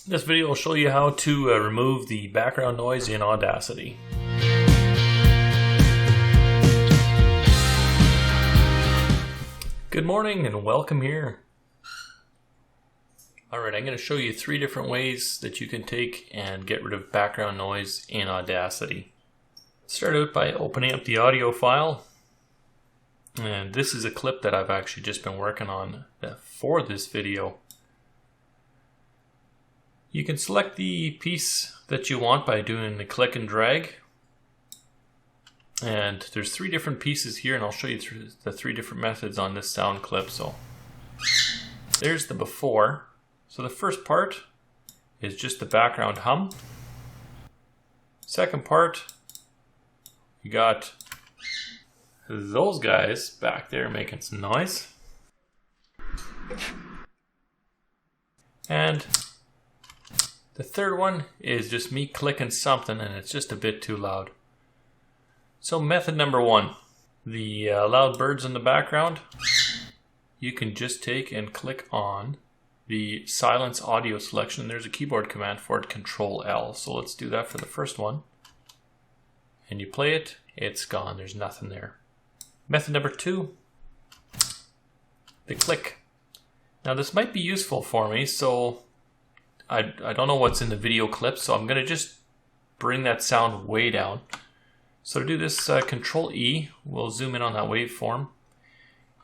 This video will show you how to remove the background noise in Audacity. Good morning and welcome here. Alright, I'm going to show you 3 different ways that you can take and get rid of background noise in Audacity. Start out by opening up the audio file. And this is a clip that I've actually just been working on for this video. You can select the piece that you want by doing the click and drag. And there's 3 different pieces here, and I'll show you the 3 different methods on this sound clip. So there's the before. So the first part is just the background hum. Second part, you got those guys back there making some noise. And the third one is just me clicking something and it's just a bit too loud. So method number 1, the loud birds in the background, you can just take and click on the silence audio selection. There's a keyboard command for it, Control L. So let's do that for the first one. And you play it, it's gone, there's nothing there. Method number 2, the click. Now this might be useful for me, so I don't know what's in the video clip, so I'm going to just bring that sound way down. So to do this, Control E, we'll zoom in on that waveform,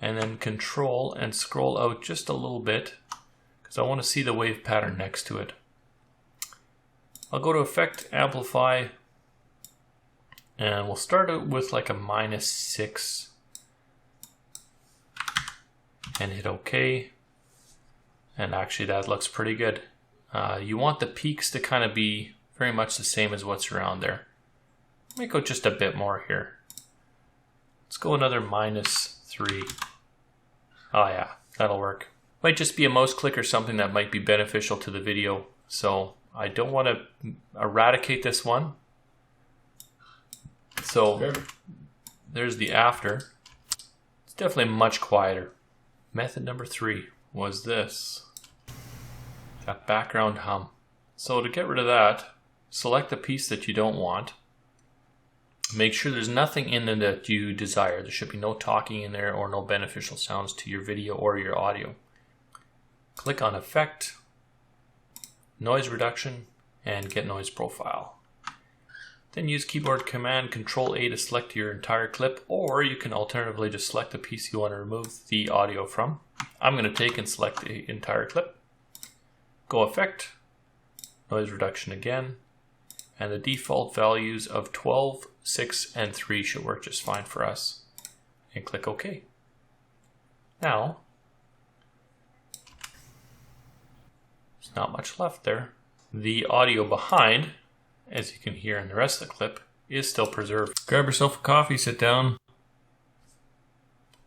and then Control and scroll out just a little bit, because I want to see the wave pattern next to it. I'll go to Effect, Amplify, and we'll start out with like a -6, and hit OK, and actually that looks pretty good. You want the peaks to kind of be very much the same as what's around there. Let me go just a bit more here. Let's go another -3. Oh yeah, that'll work. Might just be a mouse click or something that might be beneficial to the video. So I don't want to eradicate this one. So there's the after. It's definitely much quieter. Method number 3 was this. That background hum. So to get rid of that, select the piece that you don't want. Make sure there's nothing in there that you desire. There should be no talking in there or no beneficial sounds to your video or your audio. Click on Effect, Noise Reduction, and Get Noise Profile. Then use keyboard command Control A to select your entire clip, or you can alternatively just select the piece you want to remove the audio from. I'm going to take and select the entire clip. Go Effect, Noise Reduction again, and the default values of 12, 6, and 3 should work just fine for us. And click OK. Now, there's not much left there. The audio behind, as you can hear in the rest of the clip, is still preserved. Grab yourself a coffee, sit down.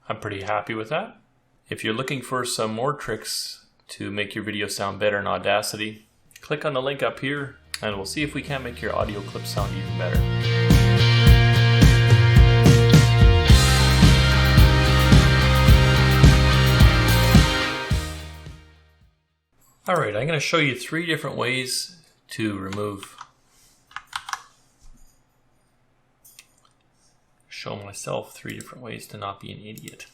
I'm pretty happy with that. If you're looking for some more tricks to make your video sound better in Audacity, click on the link up here and we'll see if we can make your audio clip sound even better. Alright, I'm going to show you 3 different ways to remove. Show myself 3 different ways to not be an idiot.